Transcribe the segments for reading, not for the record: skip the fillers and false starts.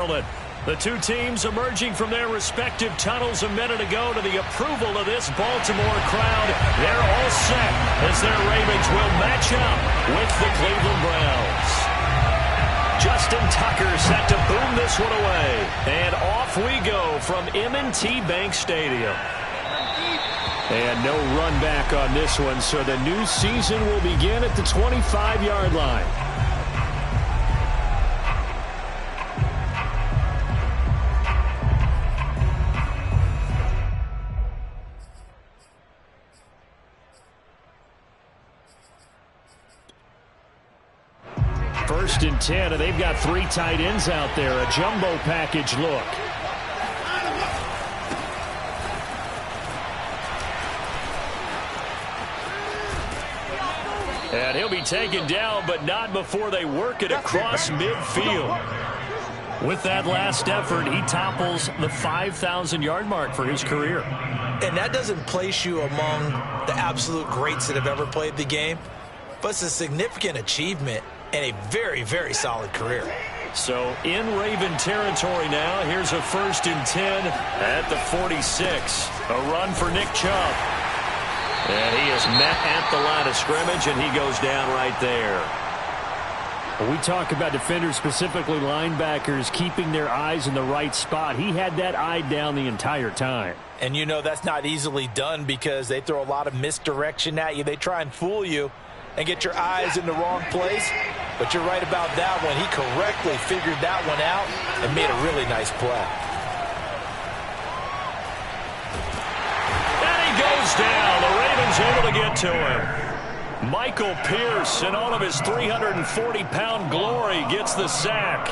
The two teams emerging from their respective tunnels a minute ago to the approval of this Baltimore crowd. They're all set as their Ravens will match up with the Cleveland Browns. Justin Tucker set to boom this one away. And off we go from M&T Bank Stadium. And no run back on this one, so the new season will begin at the 25-yard line. First and 10, and they've got three tight ends out there. A jumbo package look. And he'll be taken down, but not before they work it across midfield. With that last effort, he topples the 5,000-yard mark for his career. And that doesn't place you among the absolute greats that have ever played the game, but it's a significant achievement and a very, very solid career. So in Raven territory now, here's a first and 10 at the 46. A run for Nick Chubb. And he is met at the line of scrimmage, and he goes down right there. When we talk about defenders, specifically linebackers, keeping their eyes in the right spot, he had that eye down the entire time. And you know that's not easily done because they throw a lot of misdirection at you. They try and fool you and get your eyes in the wrong place. But you're right about that one. He correctly figured that one out and made a really nice play. And he goes down. The Ravens able to get to him. Michael Pierce, in all of his 340-pound glory, gets the sack.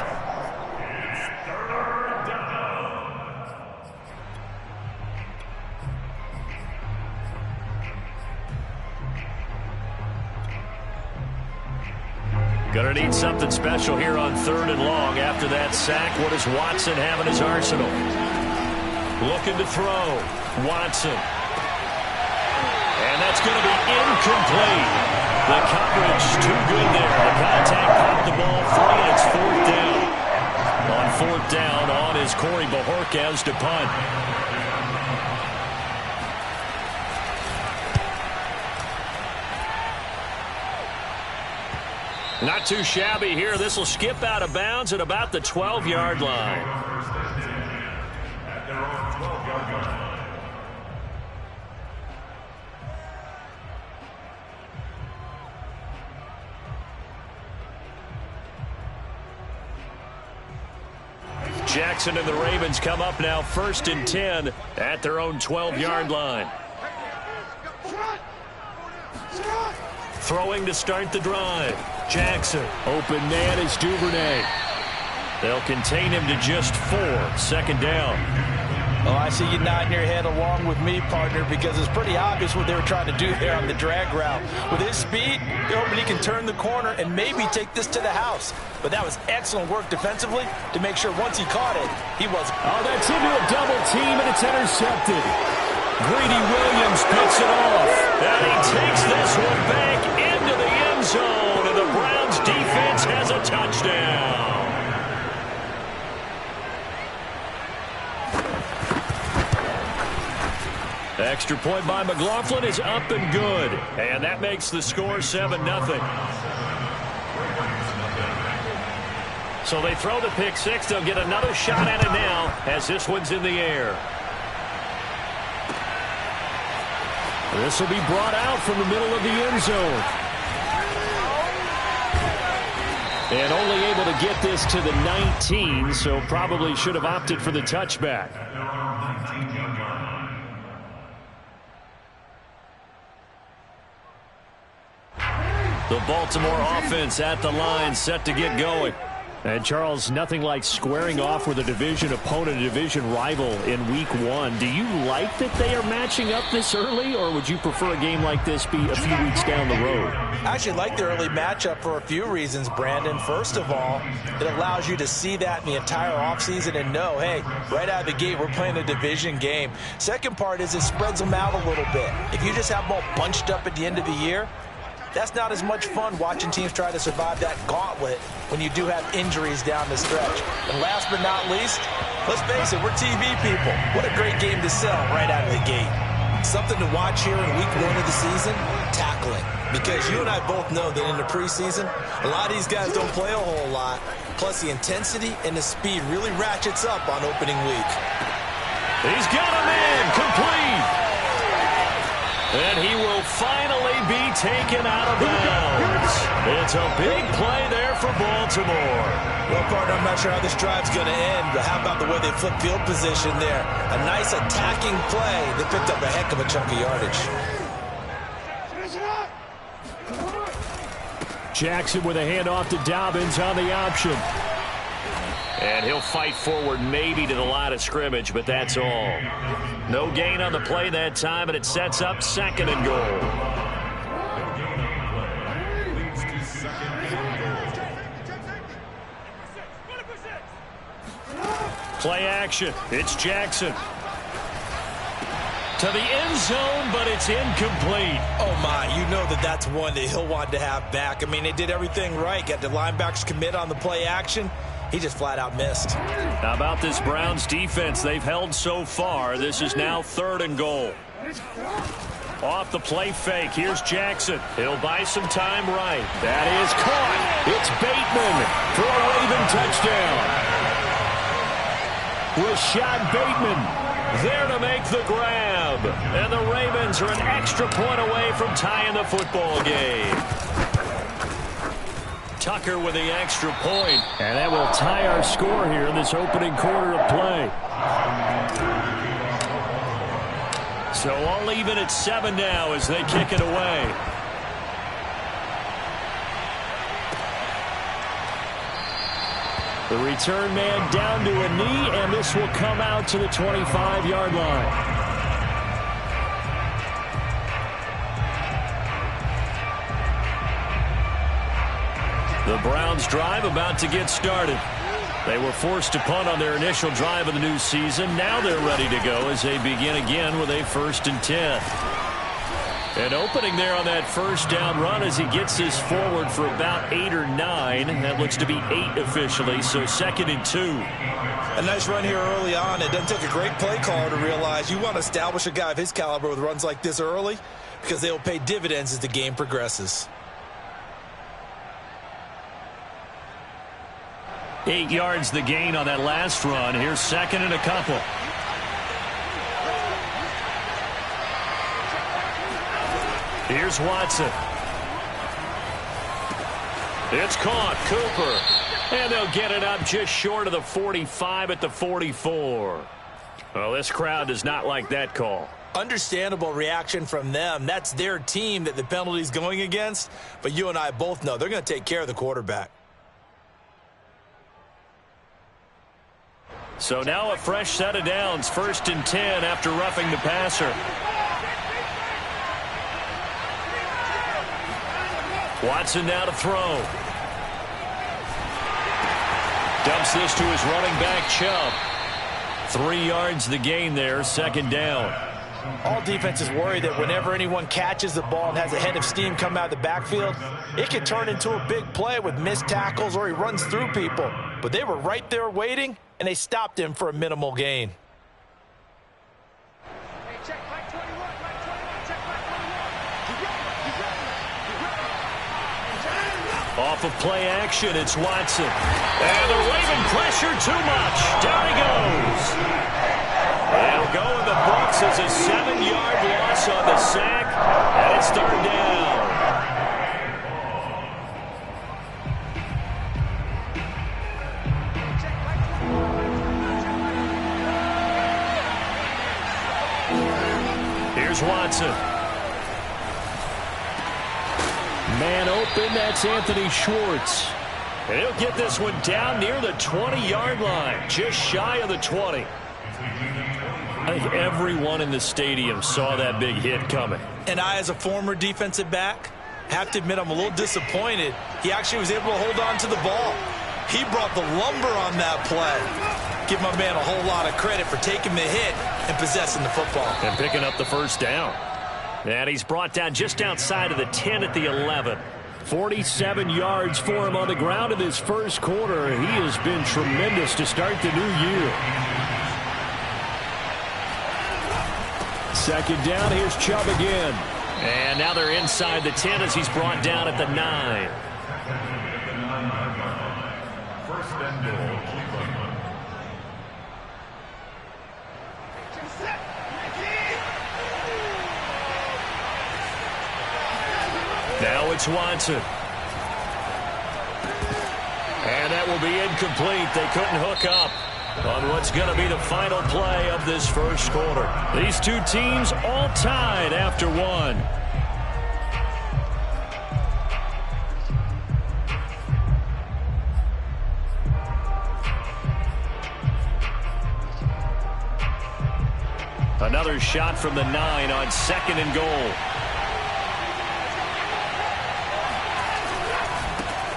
Gonna need something special here on 3rd and long. After that sack, what does Watson have in his arsenal? Looking to throw. Watson. And that's going to be incomplete. The coverage too good there. The contact popped the ball free, and it's 4th down. On 4th down, on is Corey Bajorquez to punt. Not too shabby here. This will skip out of bounds at about the 12-yard line. Jackson and the Ravens come up now 1st and 10 at their own 12-yard line. Throwing to start the drive. Jackson. Open man is Duvernay. They'll contain him to just 4. 2nd down. Oh, I see you nodding your head along with me, partner, because it's pretty obvious what they were trying to do there on the drag route. With his speed, they're hoping he can turn the corner and maybe take this to the house. But that was excellent work defensively to make sure once he caught it, he wasn't. Oh, that's into a double team, and it's intercepted. Greedy Williams picks it off. And he takes this one back into the end zone. And the Browns defense has a touchdown. Extra point by McLaughlin is up and good. And that makes the score 7-0. So they throw the pick six. They'll get another shot at it now as this one's in the air. This will be brought out from the middle of the end zone. And only able to get this to the 19, so probably should have opted for the touchback. The Baltimore offense at the line, set to get going. And, Charles, nothing like squaring off with a division opponent, a division rival in Week 1. Do you like that they are matching up this early, or would you prefer a game like this be a few weeks down the road? I actually like the early matchup for a few reasons, Brandon. First of all, it allows you to see that in the entire offseason and know, hey, right out of the gate, we're playing a division game. Second part is it spreads them out a little bit. If you just have them all bunched up at the end of the year, that's not as much fun watching teams try to survive that gauntlet when you do have injuries down the stretch. And last but not least, let's face it, we're TV people. What a great game to sell right out of the gate. Something to watch here in week 1 of the season, tackling. Because you and I both know that in the preseason, a lot of these guys don't play a whole lot. Plus, the intensity and the speed really ratchets up on opening week. He's got him in, complete. And he will finally be taken out of bounds. It's a big play there for Baltimore. Well, partner, I'm not sure how this drive's going to end, but how about the way they flip field position there? A nice attacking play that picked up a heck of a chunk of yardage. Jackson with a handoff to Dobbins on the option. And he'll fight forward maybe to the line of scrimmage, but that's all. No gain on the play that time, and it sets up 2nd and goal. Play action. It's Jackson. To the end zone, but it's incomplete. Oh, my. You know that's one that he'll want to have back. I mean, they did everything right. Got the linebackers commit on the play action. He just flat out missed. How about this Browns defense they've held so far? This is now 3rd and goal. Off the play fake. Here's Jackson. He'll buy some time right. That is caught. It's Bateman for a Raven touchdown. Rashad Bateman there to make the grab. And the Ravens are an extra point away from tying the football game. Tucker with the extra point. And that will tie our score here in this opening quarter of play. So all even at 7 now as they kick it away. The return man down to a knee, and this will come out to the 25-yard line. The Browns drive about to get started. They were forced to punt on their initial drive of the new season. Now they're ready to go as they begin again with a 1st and 10. And opening there on that first down run as he gets this forward for about 8 or 9. That looks to be 8 officially, so 2nd and 2. A nice run here early on. It doesn't take a great play caller to realize you want to establish a guy of his caliber with runs like this early because they will pay dividends as the game progresses. 8 yards the gain on that last run. Here's 2nd and a couple. Here's Watson. It's caught. Cooper. And they'll get it up just short of the 45 at the 44. Well, this crowd does not like that call. Understandable reaction from them. That's their team that the penalty's going against. But you and I both know they're going to take care of the quarterback. So now a fresh set of downs. 1st and 10 after roughing the passer. Watson now to throw. Dumps this to his running back, Chubb. 3 yards the gain there, 2nd down. All defenses worry that whenever anyone catches the ball and has a head of steam come out of the backfield, it can turn into a big play with missed tackles or he runs through people. But they were right there waiting, and they stopped him for a minimal gain. Off of play action, it's Watson. And the Raven pressure too much. Down he goes. It'll go in the books as a 7-yard loss on the sack, and it's 3rd down. Here's Watson. Man open, that's Anthony Schwartz. And he'll get this one down near the 20-yard line, just shy of the 20. I think everyone in the stadium saw that big hit coming. And I, as a former defensive back, have to admit I'm a little disappointed. He actually was able to hold on to the ball. He brought the lumber on that play. Give my man a whole lot of credit for taking the hit and possessing the football. And picking up the 1st down. And he's brought down just outside of the 10 at the 11. 47 yards for him on the ground in this first quarter. He has been tremendous to start the new year. Second down, here's Chubb again. And now they're inside the 10 as he's brought down at the 9. First and goal, Cleveland. Now it's Watson. And that will be incomplete. They couldn't hook up on what's going to be the final play of this first quarter. These two teams all tied after one. Another shot from the 9 on 2nd and goal.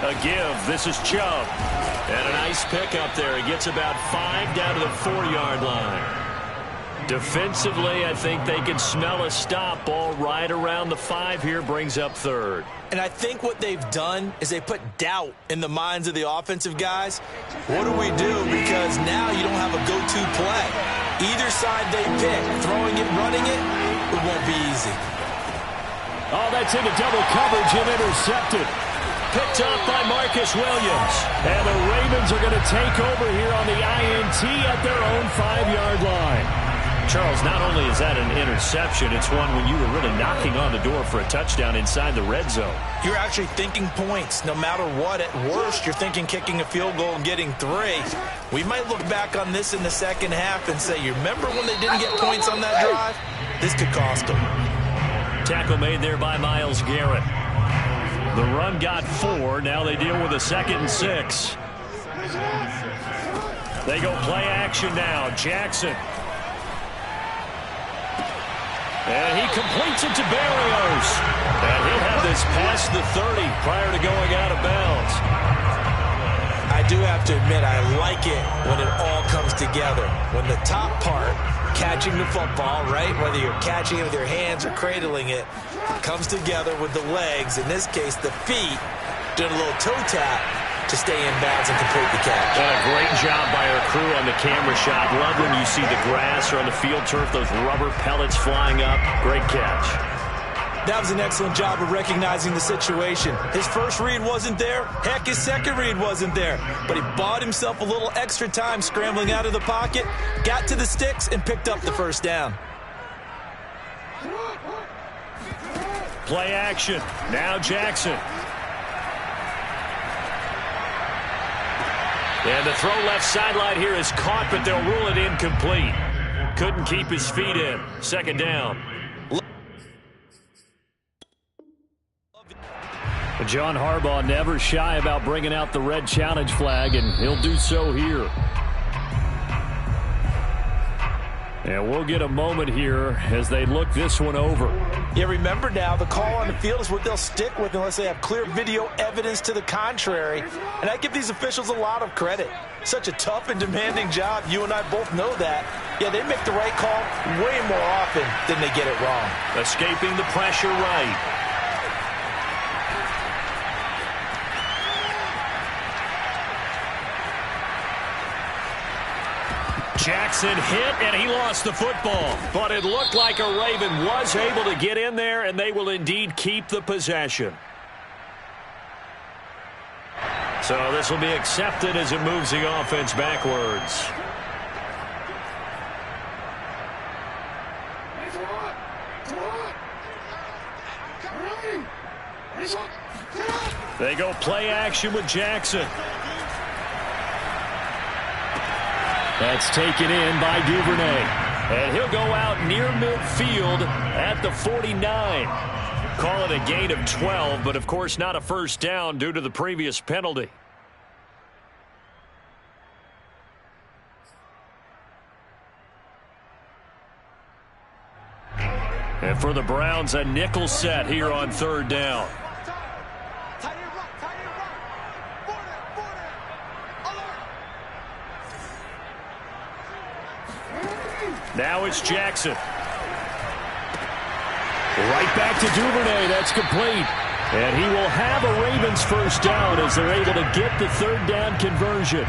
A give. This is Chubb. And a nice pickup there. He gets about 5 down to the 4-yard line. Defensively, I think they can smell a stop. Ball right around the 5 here, brings up 3rd. And I think what they've done is they put doubt in the minds of the offensive guys. What do we do? Because now you don't have a go-to play. Either side they pick, throwing it, running it, it won't be easy. Oh, that's into double coverage and intercepted. Picked up by Marcus Williams. And the Ravens are going to take over here on the INT at their own 5-yard line. Charles, not only is that an interception, it's one when you were really knocking on the door for a touchdown inside the red zone. You're actually thinking points no matter what. At worst, you're thinking kicking a field goal and getting 3. We might look back on this in the second half and say, you remember when they didn't get points on that drive? This could cost them. Tackle made there by Myles Garrett. The run got 4. Now they deal with a 2nd and 6. They go play action now. Jackson. And he completes it to Berrios. And he'll have this past the 30 prior to going out of bounds. I do have to admit, I like it when it all comes together. When the top part, catching the football, right, whether you're catching it with your hands or cradling it, comes together with the legs, in this case the feet, doing a little toe tap to stay in bounds and complete the catch. And a great job by our crew on the camera shot. Love when you see the grass or on the field turf, those rubber pellets flying up. Great catch. That was an excellent job of recognizing the situation. His first read wasn't there. Heck, his second read wasn't there. But he bought himself a little extra time scrambling out of the pocket, got to the sticks, and picked up the first down. Play action. Now Jackson. And the throw left sideline here is caught, but they'll rule it incomplete. Couldn't keep his feet in. 2nd down. John Harbaugh never shy about bringing out the red challenge flag, and he'll do so here. And we'll get a moment here as they look this one over. Yeah, remember now, the call on the field is what they'll stick with unless they have clear video evidence to the contrary. And I give these officials a lot of credit. Such a tough and demanding job. You and I both know that. Yeah, they make the right call way more often than they get it wrong. Escaping the pressure right. Jackson hit, and he lost the football. But it looked like a Raven was able to get in there, and they will indeed keep the possession. So this will be accepted as it moves the offense backwards. They go play action with Jackson. That's taken in by Duvernay. And he'll go out near midfield at the 49. Call it a gain of 12, but of course not a first down due to the previous penalty. And for the Browns, a nickel set here on 3rd down. Now it's Jackson. Right back to Duvernay. That's complete. And he will have a Ravens first down as they're able to get the third down conversion.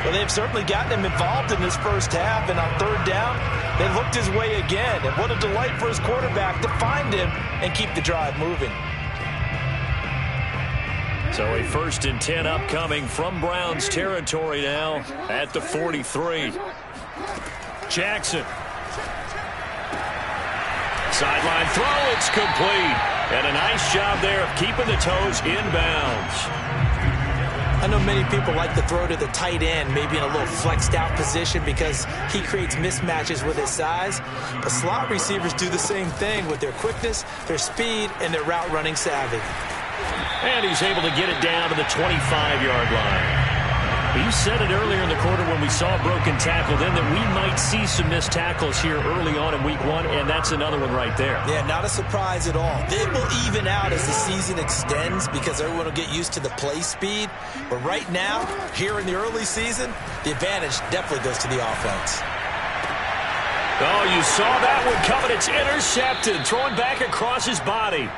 Well, they've certainly gotten him involved in this first half, and on third down, they looked his way again. And what a delight for his quarterback to find him and keep the drive moving. So a 1st and 10 upcoming from Browns territory now at the 43. Jackson. Sideline throw, it's complete. And a nice job there of keeping the toes inbounds. I know many people like to throw to the tight end, maybe in a little flexed out position because he creates mismatches with his size. But slot receivers do the same thing with their quickness, their speed, and their route running savvy. And he's able to get it down to the 25-yard line. You said it earlier in the quarter when we saw a broken tackle then that we might see some missed tackles here early on in week 1, and that's another one right there. Yeah, not a surprise at all. It will even out as the season extends because everyone will get used to the play speed. But right now, here in the early season, the advantage definitely goes to the offense. Oh, you saw that one coming. It's intercepted. Throwing back across his body.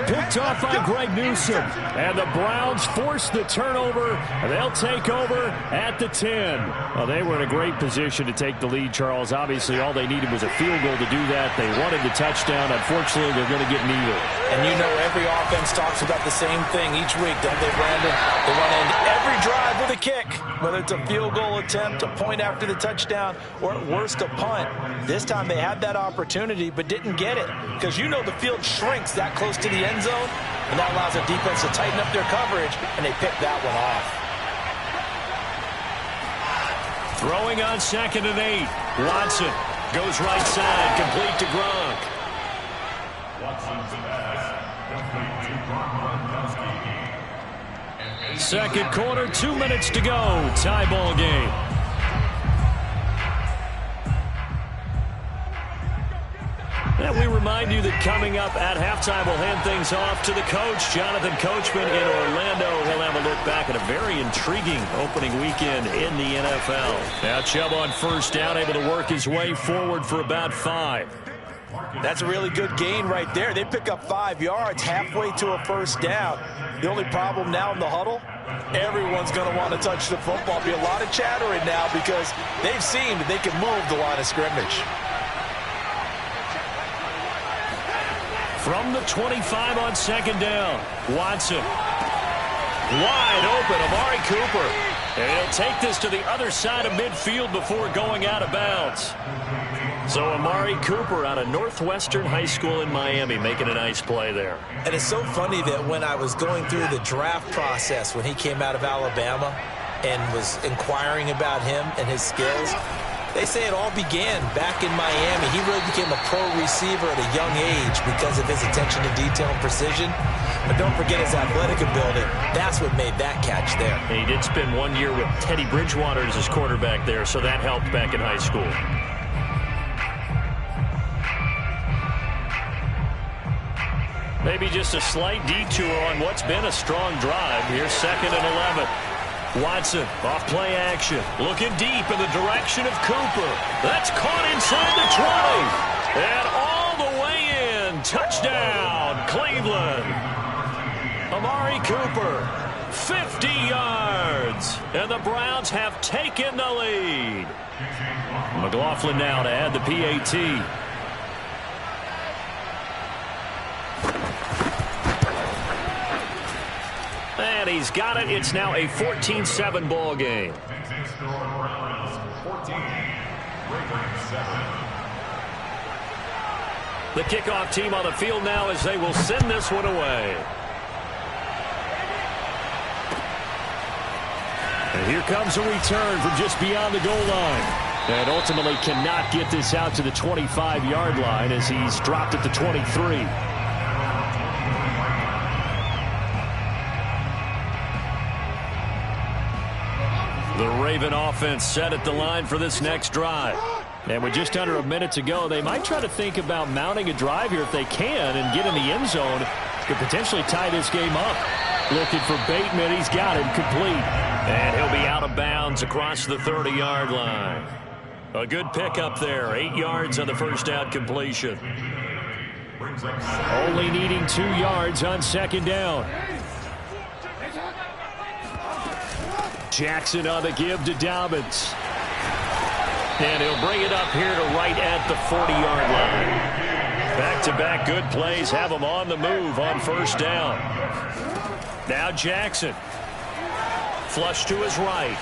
Picked off by Greg Newsome. And the Browns force the turnover. They'll take over at the 10. Well, they were in a great position to take the lead, Charles. Obviously, all they needed was a field goal to do that. They wanted the touchdown. Unfortunately, they're going to get neither. And you know every offense talks about the same thing each week, don't they, Brandon? They want to end every drive with a kick, whether it's a field goal attempt, a point after the touchdown, or at worst, a punt. This time they had that opportunity but didn't get it because you know the field shrinks that close to the end zone, and that allows the defense to tighten up their coverage, and they pick that one off. Throwing on 2nd and 8. Watson goes right side, complete to Gronk. Watson's pass, complete to Gronkowski. Second quarter, 2 minutes to go. Tie ball game. And we remind you that coming up at halftime, we'll hand things off to the coach, Jonathan Coachman in Orlando. He'll have a look back at a very intriguing opening weekend in the NFL. Now Chubb on first down, able to work his way forward for about 5. That's a really good gain right there. They pick up 5 yards halfway to a first down. The only problem now in the huddle, everyone's going to want to touch the football. Be a lot of chattering now because they've seen that they can move the line of scrimmage. From the 25 on 2nd down, Watson. Wide open, Amari Cooper. And he'll take this to the other side of midfield before going out of bounds. So Amari Cooper out of Northwestern High School in Miami making a nice play there. And it's so funny that when I was going through the draft process when he came out of Alabama and was inquiring about him and his skills, they say it all began back in Miami. He really became a pro receiver at a young age because of his attention to detail and precision. But don't forget his athletic ability. That's what made that catch there. And he did spend 1 year with Teddy Bridgewater as his quarterback there, so that helped back in high school. Maybe just a slight detour on what's been a strong drive. Here's 2nd and 11. Watson off play action, looking deep in the direction of Cooper. That's caught inside the 20. And all the way in. Touchdown, Cleveland. Amari Cooper, 50 yards. And the Browns have taken the lead. McLaughlin now to add the PAT. And he's got it. It's now a 14-7 ball game. 14, Ravens 7. The kickoff team on the field now as they will send this one away. And here comes a return from just beyond the goal line. And ultimately cannot get this out to the 25-yard line as he's dropped at the 23. The Raven offense set at the line for this next drive. And with just under a minute to go, they might try to think about mounting a drive here if they can and get in the end zone. Could potentially tie this game up. Looking for Bateman. He's got him complete. And he'll be out of bounds across the 30-yard line. A good pickup there. 8 yards on the first down completion. brings up 7. Only needing 2 yards on second down. Jackson on the give to Dobbins. And he'll bring it up here to right at the 40-yard line. Back-to-back good plays have him on the move on first down. Now Jackson. Flush to his right.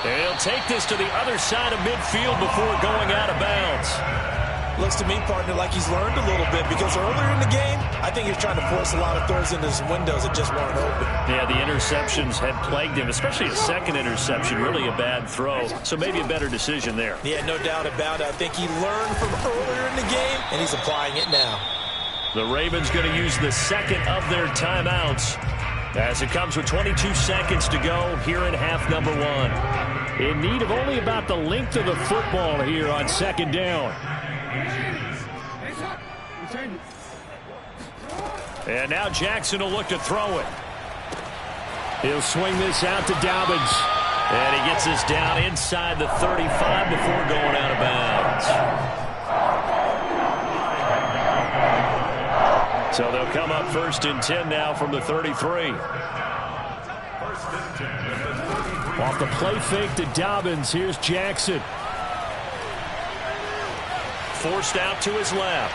And he'll take this to the other side of midfield before going out of bounds. Looks to me, partner, like he's learned a little bit because earlier in the game, I think he was trying to force a lot of throws into his windows that just weren't open. Yeah, the interceptions had plagued him, especially a second interception, really a bad throw. So maybe a better decision there. Yeah, no doubt about it. I think he learned from earlier in the game, and he's applying it now. The Ravens going to use the second of their timeouts as it comes with 22 seconds to go here in half number 1. In need of only about the length of the football here on second down. And now Jackson will look to throw it. He'll swing this out to Dobbins. And he gets this down inside the 35 before going out of bounds. So they'll come up first and 10 now from the 33. Off the play fake to Dobbins. Here's Jackson. Forced out to his left.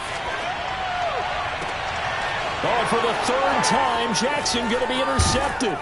Oh, for the third time, Jackson going to be intercepted.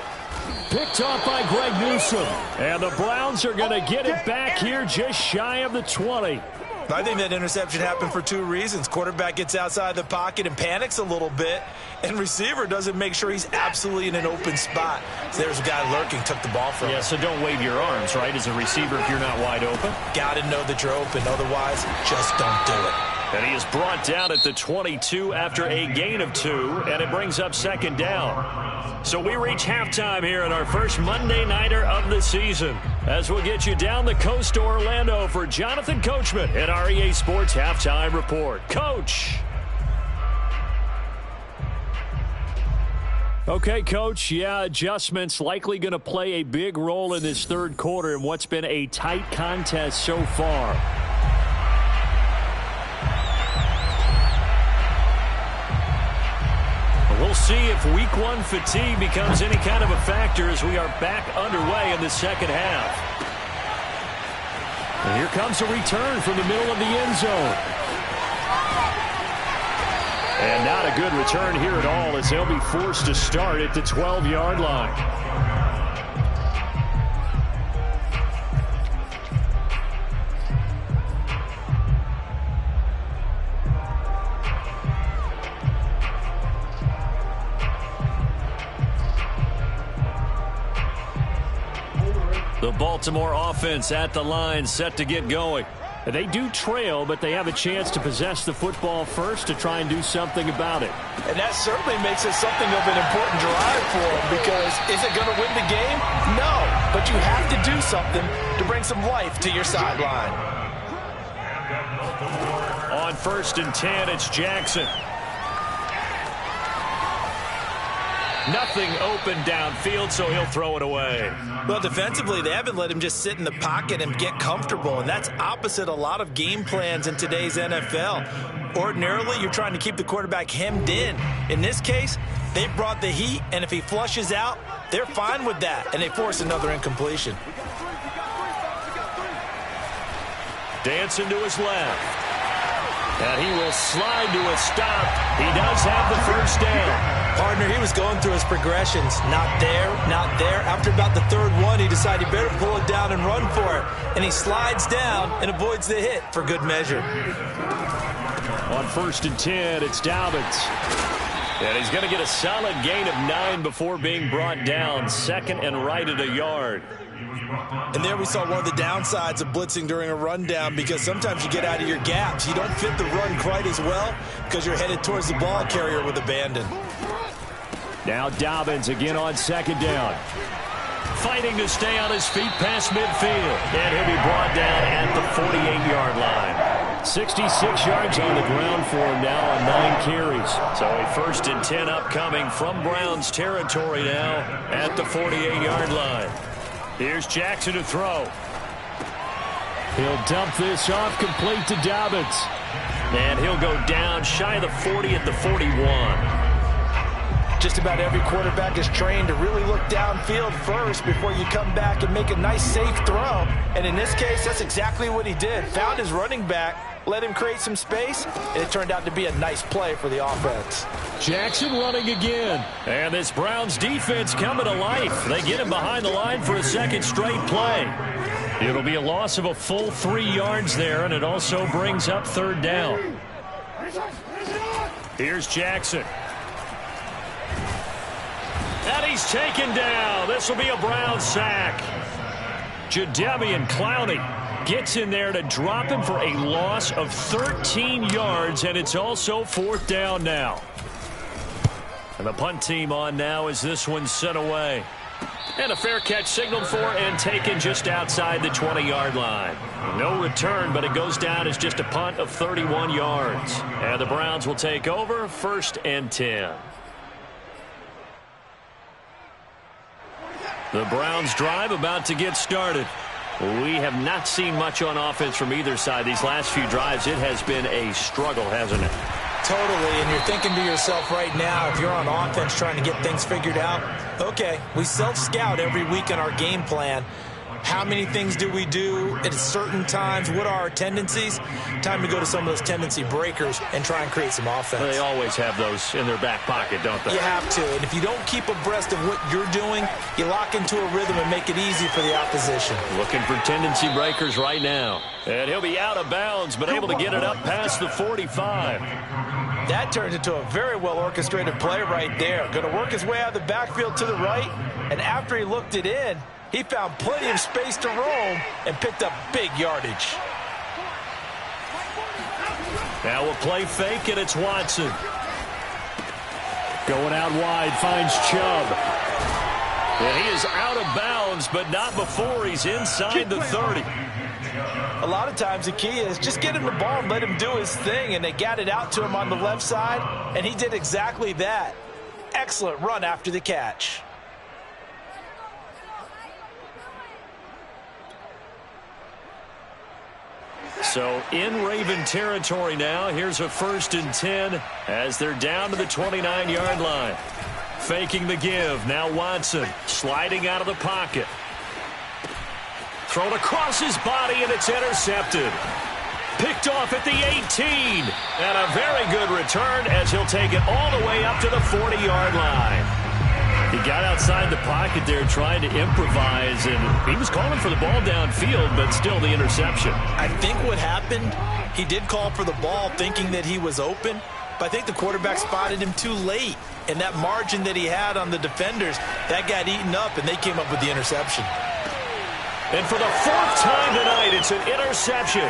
Picked off by Greg Newsome. And the Browns are going to get it back here just shy of the 20. I think that interception happened for 2 reasons. Quarterback gets outside the pocket and panics a little bit, and receiver doesn't make sure he's absolutely in an open spot. So there's a guy lurking, took the ball from him. Yeah, so don't wave your arms, right, as a receiver if you're not wide open. Got to know that you're open. Otherwise, just don't do it. And he is brought down at the 22 after a gain of 2, and it brings up second down. So we reach halftime here in our first Monday Nighter of the season, as we'll get you down the coast to Orlando for Jonathan Coachman at our EA Sports Halftime Report. Coach. Okay, Coach, yeah, adjustments likely going to play a big role in this third quarter in what's been a tight contest so far. We'll see if week 1 fatigue becomes any kind of a factor as we are back underway in the second half. And here comes a return from the middle of the end zone. And not a good return here at all as they'll be forced to start at the 12-yard line. The Baltimore offense at the line, set to get going. They do trail, but they have a chance to possess the football first to try and do something about it. And that certainly makes it something of an important drive for them, because is it going to win the game? No, but you have to do something to bring some life to your sideline. On first and 10, it's Jackson. Nothing open downfield, so he'll throw it away. Well, defensively, they haven't let him just sit in the pocket and get comfortable, and that's opposite a lot of game plans in today's NFL. Ordinarily, you're trying to keep the quarterback hemmed in. In this case, they brought the heat, and if he flushes out, they're fine with that, and they force another incompletion. Dancing to his left. And he will slide to a stop. He does have the first down. Partner, he was going through his progressions. Not there, not there. After about the third one, he decided he better pull it down and run for it. And he slides down and avoids the hit for good measure. On first and 10, it's Dobbins. And he's going to get a solid gain of 9 before being brought down. Second and right at a yard. And there we saw one of the downsides of blitzing during a rundown, because sometimes you get out of your gaps. You don't fit the run quite as well because you're headed towards the ball carrier with abandon. Now Dobbins again on second down. Fighting to stay on his feet past midfield. And he'll be brought down at the 48-yard line. 66 yards on the ground for him now on 9 carries. So a first and 10 upcoming from Browns territory now at the 48-yard line. Here's Jackson to throw. He'll dump this off complete to Dobbins. And he'll go down shy of the 40 at the 41. Just about every quarterback is trained to really look downfield first before you come back and make a nice, safe throw. And in this case, that's exactly what he did. Found his running back, let him create some space, and it turned out to be a nice play for the offense. Jackson running again. And this Browns defense coming to life. They get him behind the line for a second straight play. It'll be a loss of a full 3 yards there, and it also brings up third down. Here's Jackson. And he's taken down. This will be a Brown sack. Jadeveon Clowney gets in there to drop him for a loss of 13 yards, and it's also fourth down now. And the punt team on now as this one's sent away. And a fair catch signaled for and taken just outside the 20-yard line. No return, but it goes down as just a punt of 31 yards. And the Browns will take over, 1st and 10. The Browns drive about to get started. We have not seen much on offense from either side these last few drives. It has been a struggle, hasn't it? Totally, and you're thinking to yourself right now, if you're on offense trying to get things figured out, okay, we self-scout every week in our game plan. How many things do we do at certain times? What are our tendencies? Time to go to some of those tendency breakers and try and create some offense. They always have those in their back pocket, don't they? You have to, and if you don't keep abreast of what you're doing, you lock into a rhythm and make it easy for the opposition. Looking for tendency breakers right now. And he'll be out of bounds, but able to get it up past the 45. That turns into a very well-orchestrated play right there. Going to work his way out of the backfield to the right, and after he looked it in, he found plenty of space to roam and picked up big yardage. Now a play fake, and it's Watson. Going out wide, finds Chubb. And he is out of bounds, but not before he's inside the 30. A lot of times the key is just get him the ball and let him do his thing, and they got it out to him on the left side, and he did exactly that. Excellent run after the catch. So in Raven territory now. Here's a 1st and 10 as they're down to the 29-yard line. Faking the give. Now Watson sliding out of the pocket. Thrown across his body, and it's intercepted. Picked off at the 18. And a very good return as he'll take it all the way up to the 40-yard line. He got outside the pocket there trying to improvise, and he was calling for the ball downfield, but still the interception. I think what happened, he did call for the ball thinking that he was open, but I think the quarterback spotted him too late. And that margin that he had on the defenders, that got eaten up, and they came up with the interception. And for the 4th time tonight, it's an interception.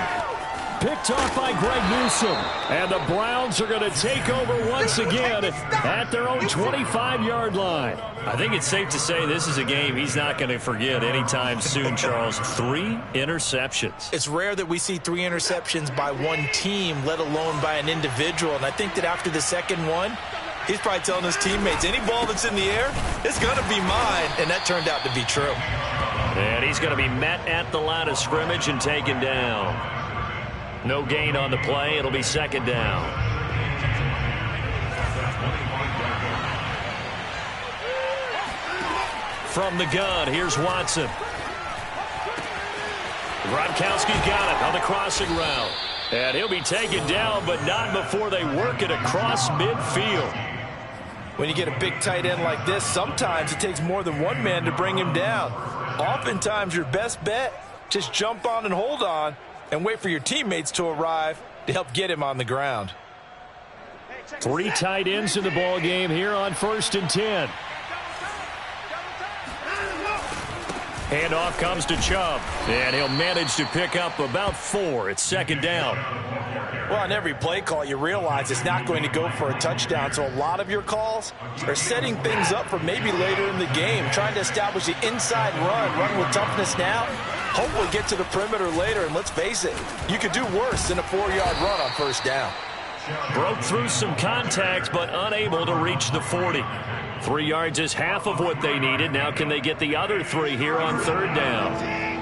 Picked off by Greg Newsome. And the Browns are going to take over once again at their own 25-yard line. I think it's safe to say this is a game he's not going to forget anytime soon, Charles. 3 interceptions. It's rare that we see 3 interceptions by one team, let alone by an individual. And I think that after the second one, he's probably telling his teammates, any ball that's in the air, it's going to be mine. And that turned out to be true. And he's going to be met at the line of scrimmage and taken down. No gain on the play. It'll be 2nd down. From the gun, here's Watson. Gronkowski's got it on the crossing route. And he'll be taken down, but not before they work it across midfield. When you get a big tight end like this, sometimes it takes more than one man to bring him down. Oftentimes, your best bet, just jump on and hold on and wait for your teammates to arrive to help get him on the ground. 3 tight ends in the ball game here on 1st and 10. Handoff comes to Chubb, and he'll manage to pick up about 4. It's 2nd down. Well, on every play call, you realize it's not going to go for a touchdown, so a lot of your calls are setting things up for maybe later in the game, trying to establish the inside run with toughness now, hopefully get to the perimeter later, and let's face it, you could do worse than a 4-yard run on 1st down. Broke through some contacts, but unable to reach the 40. 3 yards is half of what they needed. Now can they get the other 3 here on 3rd down?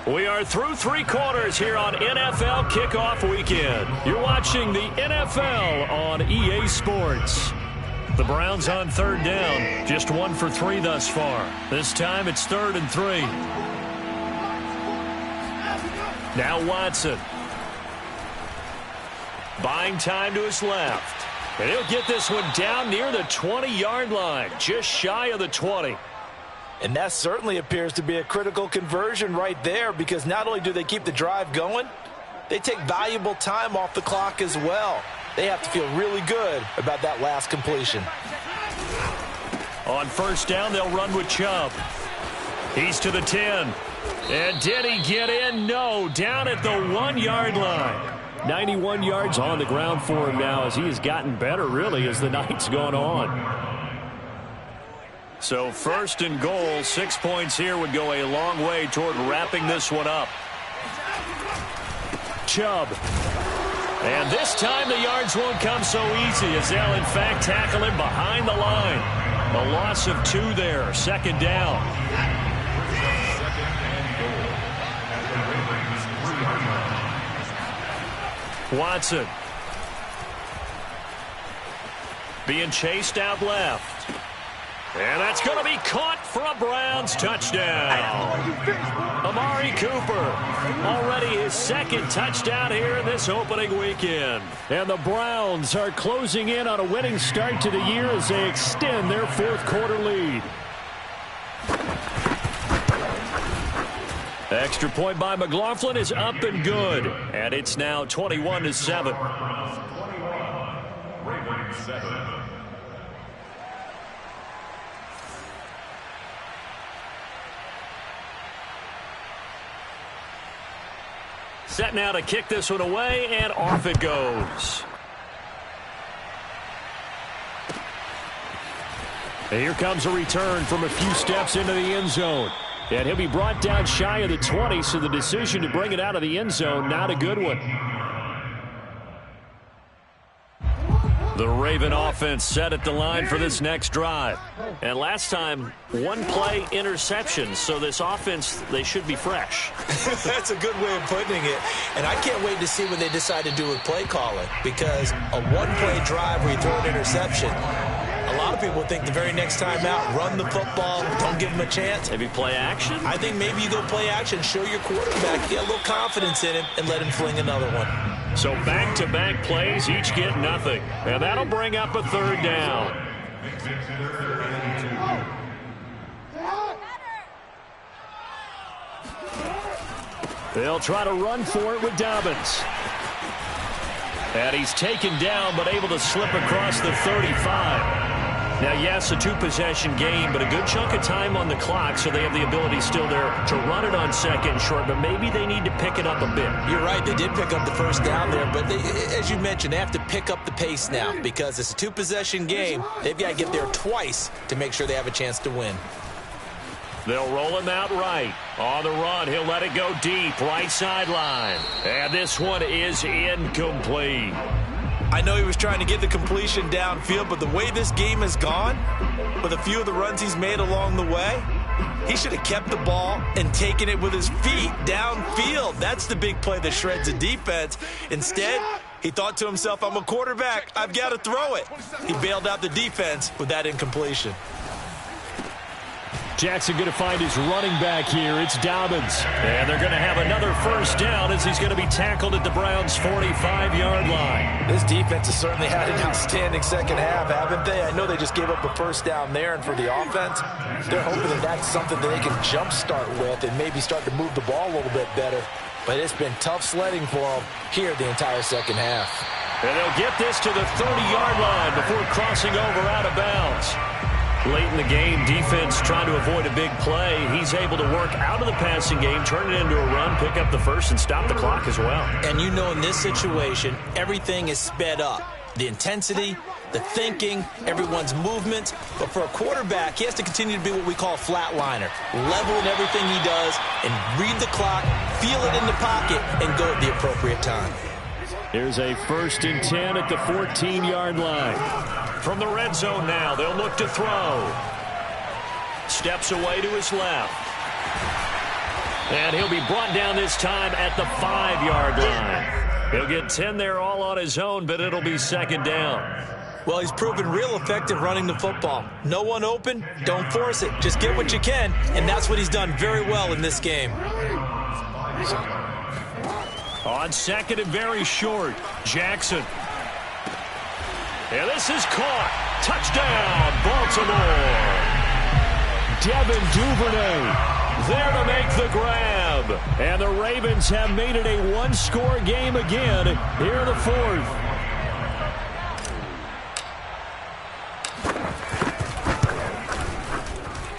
We are through 3 quarters here on NFL Kickoff Weekend. You're watching the NFL on EA Sports. The Browns on 3rd down. Just 1 for 3 thus far. This time it's 3rd and 3. Now Watson. Buying time to his left. And he'll get this one down near the 20-yard line. Just shy of the 20. And that certainly appears to be a critical conversion right there, because not only do they keep the drive going, they take valuable time off the clock as well. They have to feel really good about that last completion. On 1st down, they'll run with Chubb. He's to the 10. And did he get in? No, down at the 1-yard line. 91 yards on the ground for him now as he has gotten better, really, as the night's gone on. So 1st and goal, 6 points here would go a long way toward wrapping this one up. Chubb. And this time the yards won't come so easy as they'll in fact tackle him behind the line. A loss of 2 there, 2nd down. Watson. Being chased out left. And that's going to be caught for a Browns touchdown. Amari Cooper, already his 2nd touchdown here in this opening weekend. And the Browns are closing in on a winning start to the year as they extend their 4th quarter lead. Extra point by McLaughlin is up and good. And it's now 21-7. Ravens 7. Set now to kick this one away, and off it goes. And here comes a return from a few steps into the end zone. And he'll be brought down shy of the 20, so the decision to bring it out of the end zone, not a good one. The Raven offense set at the line for this next drive. And last time, 1-play interception. So this offense, they should be fresh. That's a good way of putting it. And I can't wait to see what they decide to do with play calling. Because a 1-play drive where you throw an interception, a lot of people think the very next time out, run the football, don't give them a chance. Maybe play action? I think maybe you go play action, show your quarterback, get a little confidence in him, and let him fling another one. So back-to-back plays, each get nothing. And that'll bring up a 3rd down. They'll try to run for it with Dobbins. And he's taken down, but able to slip across the 35. Now, yes, a 2-possession game, but a good chunk of time on the clock, so they have the ability still there to run it on 2nd and short, but maybe they need to pick it up a bit. You're right, they did pick up the 1st down there, but they, as you mentioned, they have to pick up the pace now because it's a 2-possession game. They've got to get there twice to make sure they have a chance to win. They'll roll him out right. On the run, he'll let it go deep, right sideline. And this one is incomplete. I know he was trying to get the completion downfield, but the way this game has gone, with a few of the runs he's made along the way, he should have kept the ball and taken it with his feet downfield. That's the big play that shreds the defense. Instead, he thought to himself, I'm a quarterback, I've got to throw it. He bailed out the defense with that incompletion. Jackson going to find his running back here. It's Dobbins. And they're going to have another 1st down as he's going to be tackled at the Browns' 45-yard line. This defense has certainly had an outstanding 2nd half, haven't they? I know they just gave up a 1st down there, and for the offense, they're hoping that that's something that they can jumpstart with and maybe start to move the ball a little bit better. But it's been tough sledding for them here the entire 2nd half. And they'll get this to the 30-yard line before crossing over out of bounds. Late in the game, defense trying to avoid a big play. He's able to work out of the passing game, turn it into a run, pick up the 1st, and stop the clock as well. And you know in this situation, everything is sped up. The intensity, the thinking, everyone's movement. But for a quarterback, he has to continue to be what we call a flatliner. Level in everything he does and read the clock, feel it in the pocket, and go at the appropriate time. Here's a 1st and 10 at the 14-yard line. From the red zone now, they'll look to throw. Steps away to his left. And he'll be brought down this time at the 5-yard line. He'll get 10 there all on his own, but it'll be second down. Well, he's proven real effective running the football. No one open, don't force it. Just get what you can, and that's what he's done very well in this game. On second and very short, Jackson. And this is caught. Touchdown, Baltimore. Devin Duvernay there to make the grab. And the Ravens have made it a one-score game again here in the fourth.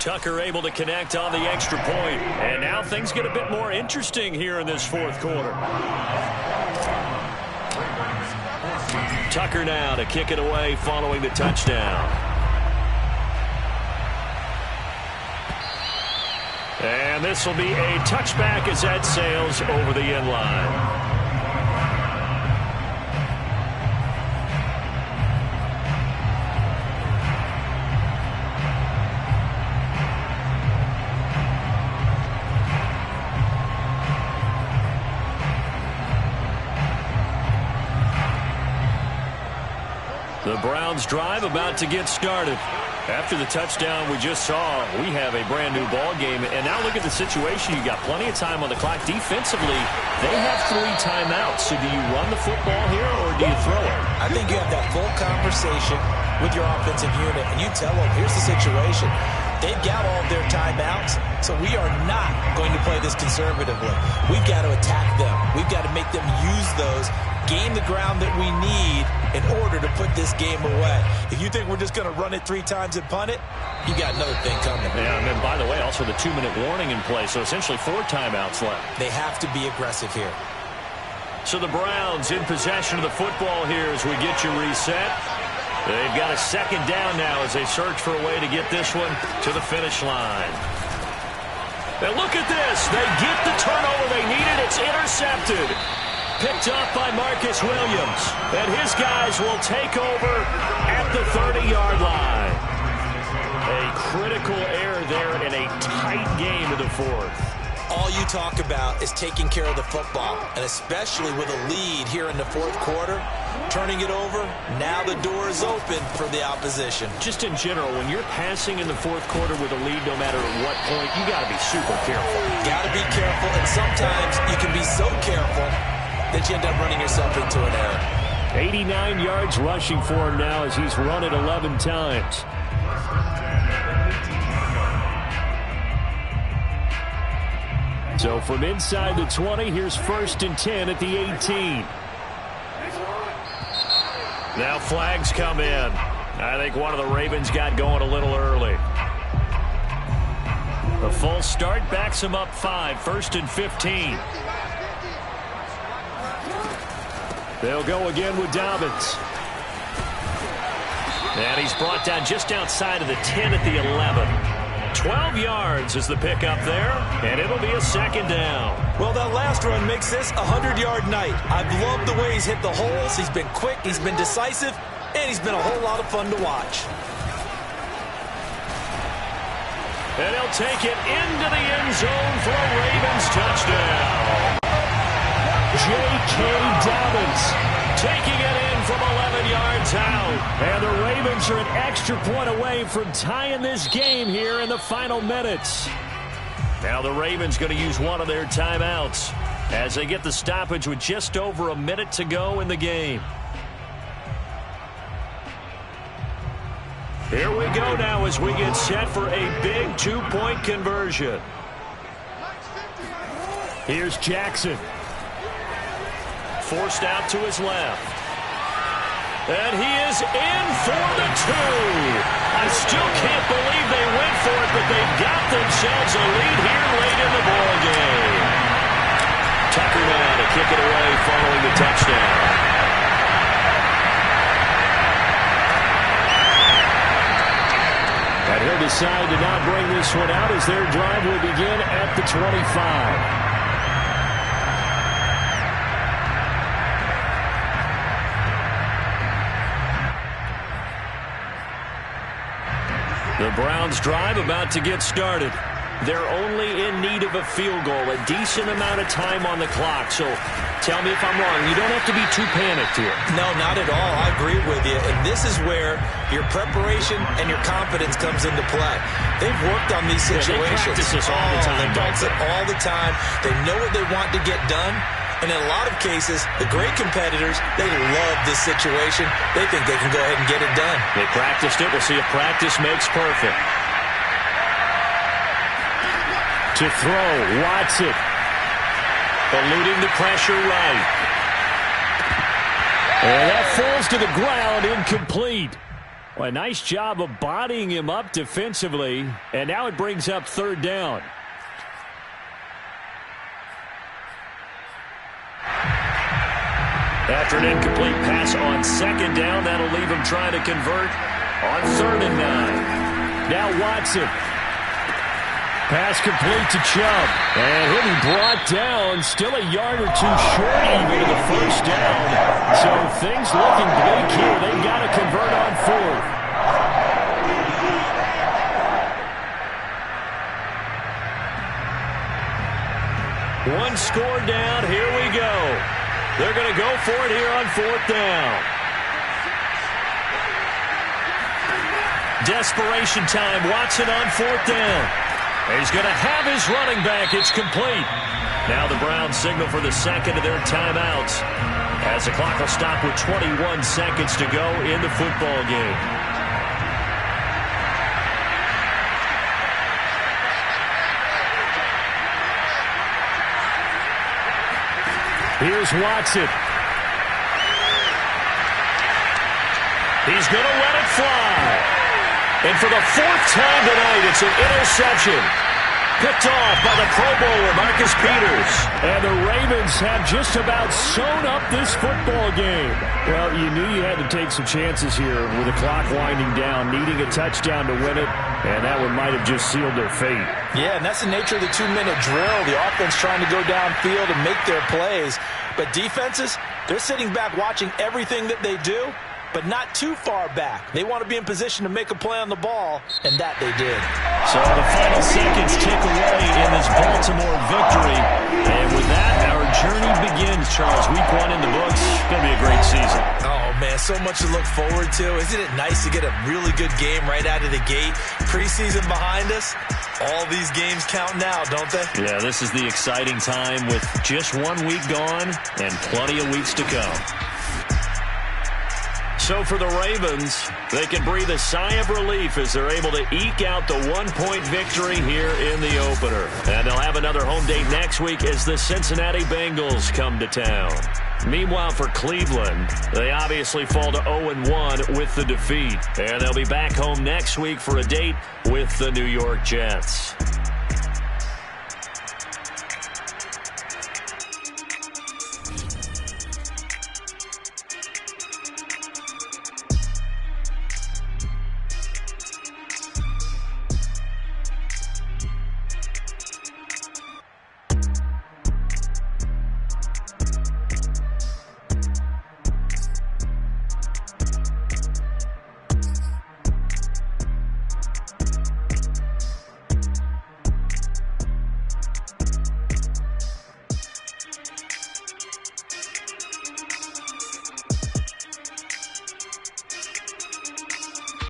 Tucker able to connect on the extra point. And now things get a bit more interesting here in this fourth quarter. Tucker now to kick it away following the touchdown. And this will be a touchback as that sails over the end line. The Browns drive about to get started. After the touchdown we just saw, we have a brand new ball game. And now look at the situation. You got plenty of time on the clock. Defensively, they have 3 timeouts. So do you run the football here or do you throw it? I think you have that full conversation with your offensive unit, and you tell them, here's the situation. They've got all of their timeouts, so we are not going to play this conservatively. We've got to attack them. We've got to make them use those, gain the ground that we need in order to put this game away. If you think we're just going to run it 3 times and punt it, you got another thing coming. Yeah, and then, by the way, also the 2-minute warning in play, so essentially 4 timeouts left. They have to be aggressive here. So the Browns in possession of the football here as we get you reset. They've got a second down now as they search for a way to get this one to the finish line. Now look at this. They get the turnover they needed. It's intercepted. Picked up by Marcus Williams. And his guys will take over at the 30-yard line. A critical error there in a tight game in the fourth. All you talk about is taking care of the football, and especially with a lead here in the fourth quarter, turning it over, now the door is open for the opposition. Just in general, when you're passing in the fourth quarter with a lead, no matter at what point, you got to be super careful. Got to be careful, and sometimes you can be so careful that you end up running yourself into an error. 89 yards rushing for him now as he's run it 11 times. So from inside the 20, here's 1st and 10 at the 18. Now flags come in. I think one of the Ravens got going a little early. The full start backs him up 5, 1st and 15. They'll go again with Dobbins. And he's brought down just outside of the 10 at the 11. 12 yards is the pickup there, and it'll be a second down. Well, that last run makes this a 100-yard night. I've loved the way he's hit the holes. He's been quick, he's been decisive, and he's been a whole lot of fun to watch. And he'll take it into the end zone for a Ravens touchdown. J.K. Dobbins taking it in from 11 yards out. And the Ravens are an extra point away from tying this game here in the final minutes. Now the Ravens going to use one of their timeouts as they get the stoppage with just over a minute to go in the game. Here we go now as we get set for a big 2-point conversion. Here's Jackson. Forced out to his left. And he is in for the 2. I still can't believe they went for it, but they got themselves a lead here late in the ball game. Tucker now to kick it away following the touchdown. And he'll decide to not bring this one out as their drive will begin at the 25. The Browns drive about to get started. they're only in need of a field goal, a decent amount of time on the clock. So tell me if I'm wrong. You don't have to be too panicked here. No, not at all. I agree with you. And this is where your preparation and your confidence comes into play. They've worked on these situations. They practice this all the time. They practice it all the time. They know what they want to get done. And in a lot of cases, the great competitors, they love this situation. They think they can go ahead and get it done. They practiced it. We'll see if practice makes perfect. To throw, Watson. Eluding the pressure right. And that falls to the ground, incomplete. Well, a nice job of bodying him up defensively. And now it brings up third down. After an incomplete pass on second down, that'll leave him trying to convert on 3rd and 9. Now Watson. Pass complete to Chubb. And he'll be brought down, still a yard or two short even of the first down. So things looking bleak here. They've got to convert on 4th. One score down. Here we go. They're going to go for it here on 4th down. Desperation time. Watson on 4th down. He's going to have his running back. It's complete. Now the Browns signal for the second of their timeouts as the clock will stop with 21 seconds to go in the football game. Here's Watson. He's going to let it fly. And for the 4th time tonight, it's an interception. Picked off by the Pro Bowler, Marcus Peters. And the Ravens have just about sewn up this football game. Well, you knew you had to take some chances here with the clock winding down, needing a touchdown to win it, and that one might have just sealed their fate. Yeah, and that's the nature of the 2-minute drill. The offense trying to go downfield and make their plays. But defenses, they're sitting back watching everything that they do, but not too far back. They want to be in position to make a play on the ball, and that they did. So the final seconds tick away in this Baltimore victory. And with that, our journey begins, Charles. Week 1 in the books. Going to be a great season. Oh, man, so much to look forward to. Isn't it nice to get a really good game right out of the gate? Preseason behind us. All these games count now, don't they? Yeah, this is the exciting time with just 1 week gone and plenty of weeks to come. So for the Ravens, they can breathe a sigh of relief as they're able to eke out the 1-point victory here in the opener. And they'll have another home date next week as the Cincinnati Bengals come to town. Meanwhile, for Cleveland, they obviously fall to 0-1 with the defeat. And they'll be back home next week for a date with the New York Jets.